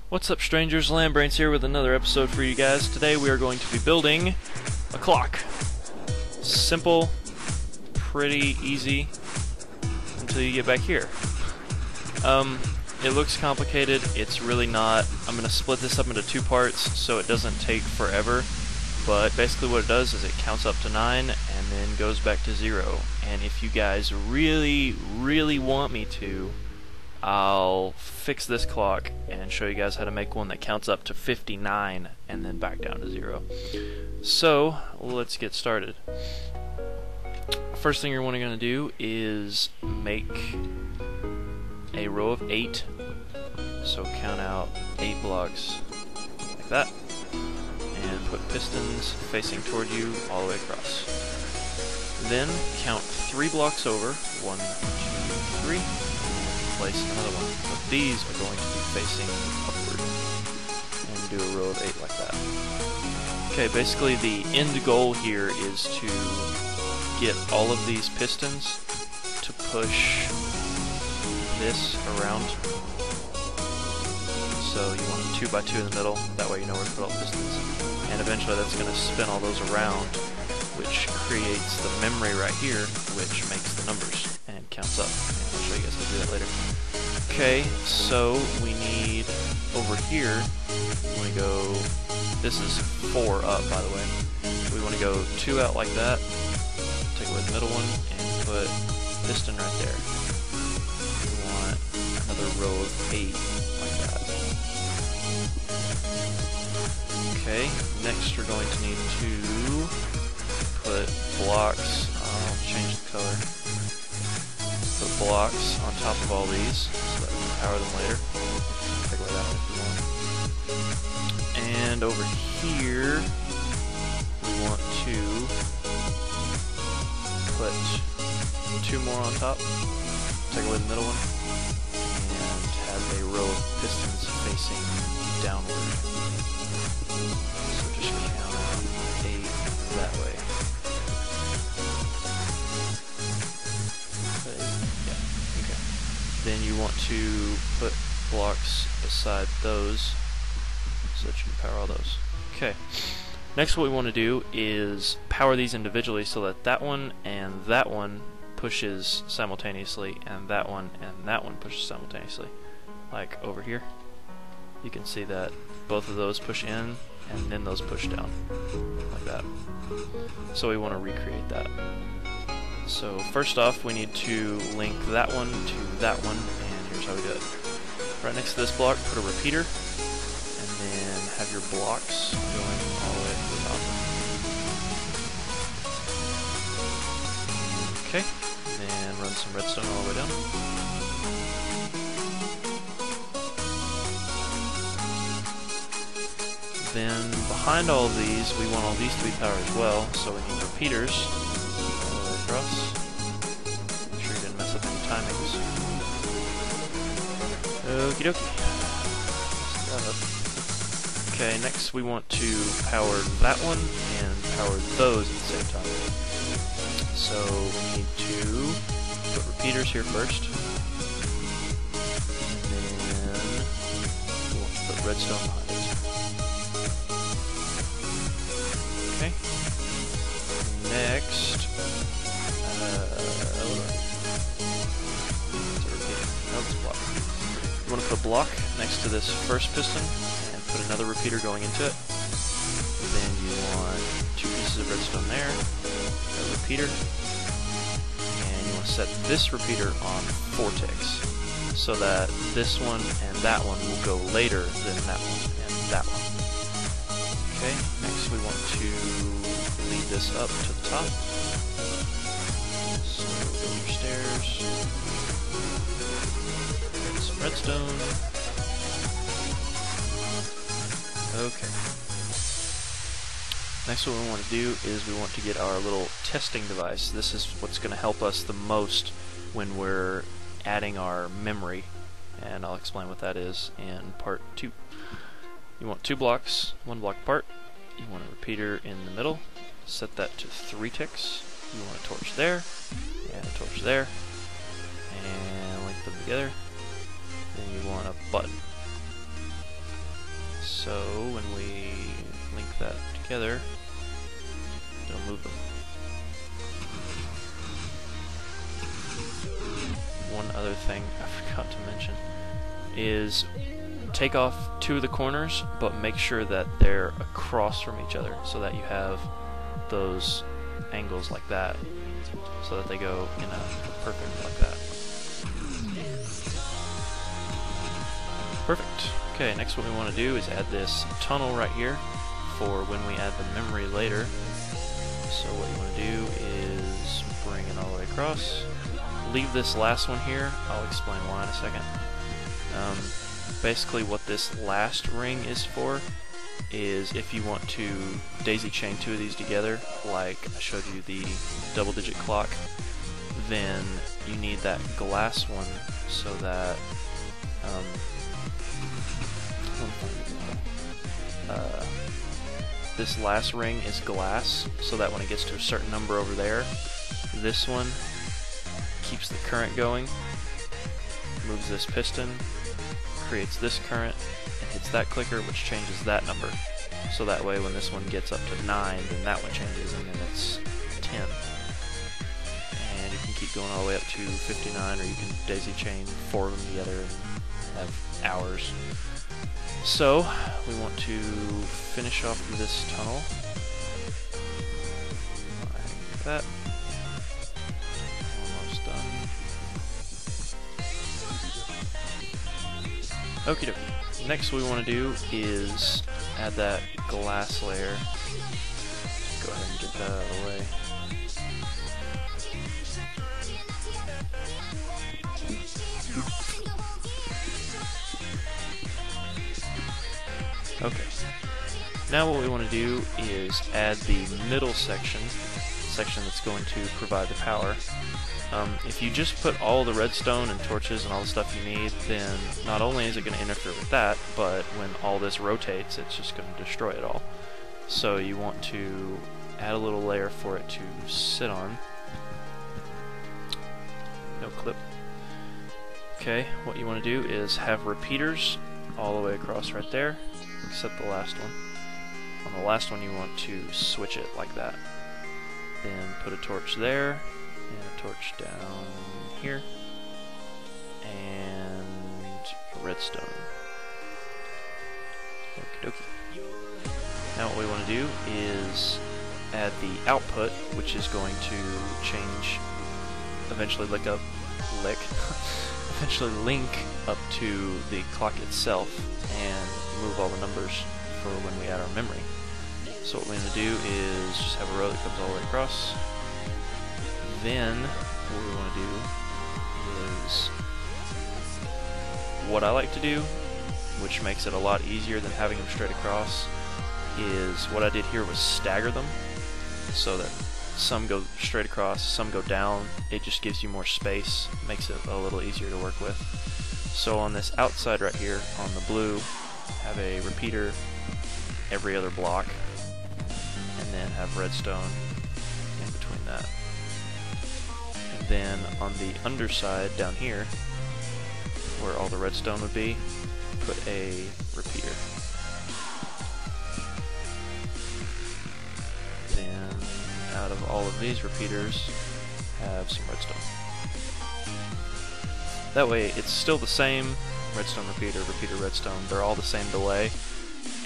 What's up, strangers? Lambrains here with another episode for you guys. Today we are going to be building a clock. Simple, pretty easy, until you get back here. It looks complicated, it's really not. I'm going to split this up into two parts so it doesn't take forever, but basically what it does is it counts up to 9 and then goes back to 0. And if you guys really want me to, I'll fix this clock and show you guys how to make one that counts up to 59 and then back down to 0. So let's get started. First thing you're going to do is make a row of 8. So count out 8 blocks like that, and put pistons facing toward you all the way across. Then count 3 blocks over, 1, 2, 3. Place another one. But these are going to be facing upward. And do a row of 8 like that. Okay, basically the end goal here is to get all of these pistons to push this around. So you want a 2 by 2 in the middle, that way you know where to put all the pistons. And eventually that's going to spin all those around, which creates the memory right here, which makes the numbers and counts up. And I'll show you guys how to do that later. Okay, so we need over here, we want to go, this is 4 up by the way, we want to go 2 out like that, take away the middle one, and put piston right there. We want another row of 8 like that. Okay, next we're going to need to put blocks, I'll change the color. Put blocks on top of all these so that we can power them later. Take away that one if you want. And over here, we want to put 2 more on top. Take away the middle one. And have a row of pistons facing downward. So just count 8 that way. Then you want to put blocks beside those so that you can power all those. Okay. Next what we want to do is power these individually so that that one pushes simultaneously, and that one pushes simultaneously. Like over here. You can see that both of those push in and then those push down. Like that. So we want to recreate that. So first off, we need to link that one to that one, and here's how we do it. Right next to this block, put a repeater, and then have your blocks going all the way to the top. Okay, then run some redstone all the way down. Then behind all of these, we want all these to be powered as well, so we need repeaters. Across. Make sure you didn't mess up any timings. Okie dokie. Okay, next we want to power that one and power those at the same time. So we need to put repeaters here first. And then we want to put redstone behind it. Okay. Next, you want to put a block next to this first piston and put another repeater going into it. Then you want 2 pieces of redstone there, a repeater, and you want to set this repeater on 4 ticks so that this one and that one will go later than that one and that one. Okay, next we want to lead this up to the top. So build your stairs. Get some redstone. Okay. Next what we want to do is we want to get our little testing device. This is what's going to help us the most when we're adding our memory, and I'll explain what that is in part 2. You want 2 blocks, 1 block apart. You want a repeater in the middle. Set that to 3 ticks. You want a torch there, and a torch there, and link them together. Then you want a button. So when we link that together, it'll move them. One other thing I forgot to mention is take off 2 of the corners, but make sure that they're across from each other so that you have those angles like that, so that they go in a perfect like that. Perfect. Okay, next what we want to do is add this tunnel right here for when we add the memory later. So what you want to do is bring it all the way across. Leave this last one here. I'll explain why in a second. Basically what this last ring is for is if you want to daisy chain 2 of these together, like I showed you the double-digit clock, then you need that glass one so that this last ring is glass, so that when it gets to a certain number over there, this one keeps the current going, moves this piston, creates this current, and hits that clicker, which changes that number. So that way when this one gets up to 9, then that one changes, and then it's 10. And you can keep going all the way up to 59, or you can daisy chain 4 of them together and have hours. So we want to finish off this tunnel like that. Almost done. Okie dokie. Next what we want to do is add that glass layer. Go ahead and get that out of the way. Okay. Now what we want to do is add the middle section that's going to provide the power. If you just put all the redstone and torches and all the stuff you need, then not only is it going to interfere with that, but when all this rotates, it's just going to destroy it all. So you want to add a little layer for it to sit on. No clip. Okay, what you want to do is have repeaters all the way across right there, except the last one. On the last one you want to switch it like that. Then put a torch there, and a torch down here, and a redstone. Okie dokie. Now what we want to do is add the output, which is going to change, eventually link up to the clock itself and move all the numbers for when we add our memory. So what we're going to do is just have a row that comes all the way across. Then what we want to do is what I like to do, which makes it a lot easier than having them straight across, is what I did here was stagger them so that some go straight across, some go down. It just gives you more space, makes it a little easier to work with. So on this outside right here, on the blue, have a repeater every other block, and then have redstone in between that. And then on the underside down here, where all the redstone would be, put a repeater. Then out of all of these repeaters, have some redstone. That way it's still the same redstone, repeater, repeater, redstone. They're all the same delay.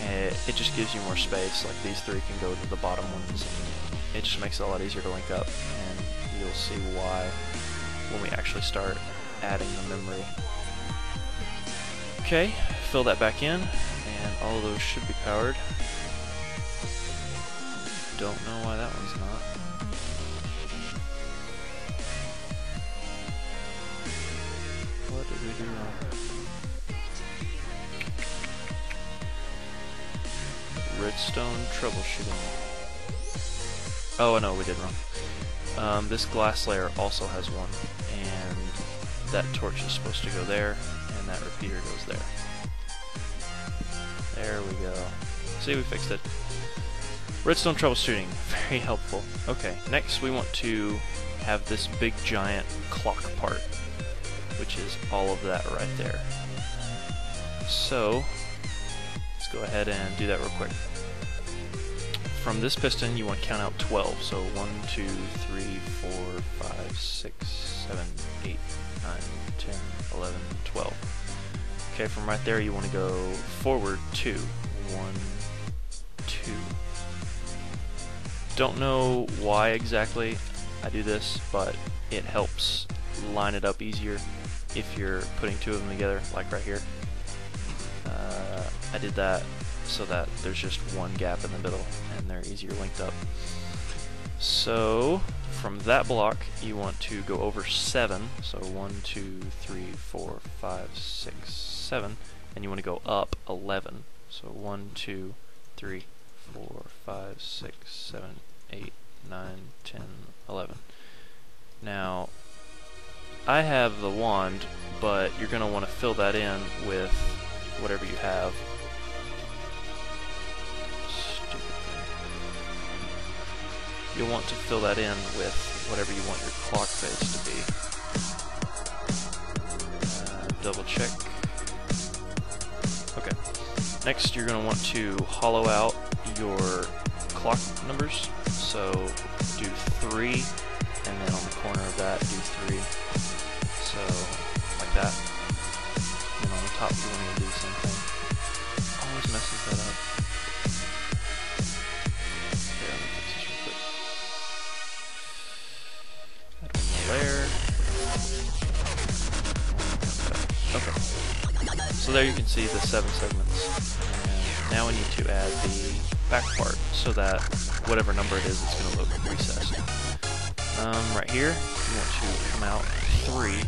And it just gives you more space. Like these 3 can go to the bottom ones. And it just makes it a lot easier to link up. And you'll see why when we actually start adding the memory. Okay, fill that back in, and all of those should be powered. Don't know why that one's not. What did we do wrong? Redstone troubleshooting. Oh no, we did wrong. This glass layer also has one, and that torch is supposed to go there, and that repeater goes there. There we go. See, we fixed it. Redstone troubleshooting, very helpful. Okay, next we want to have this big giant clock part, which is all of that right there. So, let's go ahead and do that real quick. From this piston, you want to count out 12. So 1, 2, 3, 4, 5, 6, 7, 8, 9, 10, 11, 12. Okay, from right there, you want to go forward 2. 1, 2. Don't know why exactly I do this, but it helps line it up easier if you're putting two of them together, like right here. I did that so that there's just one gap in the middle and they're easier linked up. So from that block you want to go over 7, so 1, 2, 3, 4, 5, 6, 7, and you want to go up 11, so 1, 2, 3, 4, 5, 6, 7, 8, 9, 10, 11. Now I have the wand, but you're going to want to fill that in with whatever you have. You'll want to fill that in with whatever you want your clock face to be. Double check. Okay. Next, you're going to want to hollow out your clock numbers. So do 3, and then on the corner of that, do 3. So like that. And on the top, you want to do the same thing. Always messes that up. So there you can see the 7 segments. And now we need to add the back part so that whatever number it is, it's going to look recessed. Right here, you want to come out 3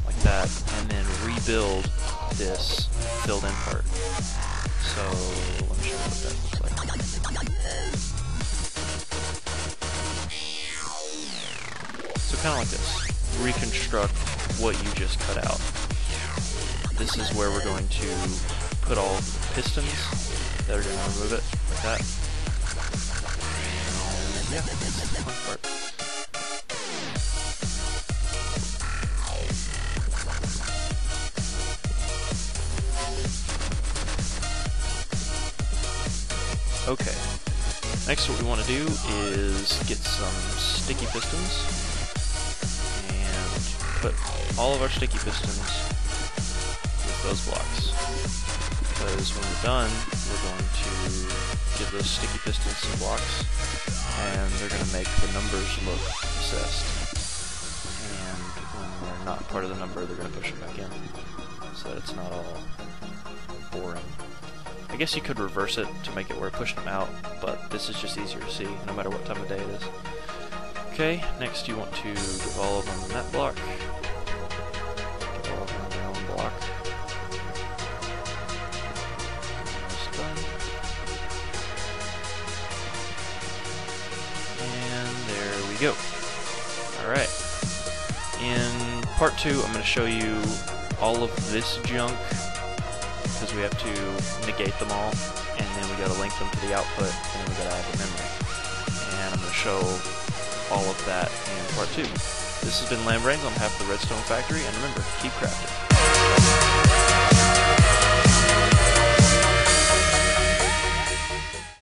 like that, and then rebuild this filled in part. So let me show you what that looks like. So kind of like this. Reconstruct what you just cut out. This is where we're going to put all the pistons that are going to remove it, like that. And yeah, that's the fun part. Okay, next what we want to do is get some sticky pistons and put all of our sticky pistons those blocks, because when we're done, we're going to give those sticky pistons some blocks, and they're going to make the numbers look recessed. And when they're not part of the number, they're going to push it back in, so that it's not all boring. I guess you could reverse it to make it where it pushed them out, but this is just easier to see, no matter what time of day it is. Okay, next you want to give all of them in that block. Give all of them in their own block. Go. Alright. In part 2, I'm going to show you all of this junk, because we have to negate them all, and then we got to link them to the output, and then we got to add the memory. And I'm going to show all of that in part 2. This has been Lambrains on behalf of the Theredstonefactory, and remember, keep crafting.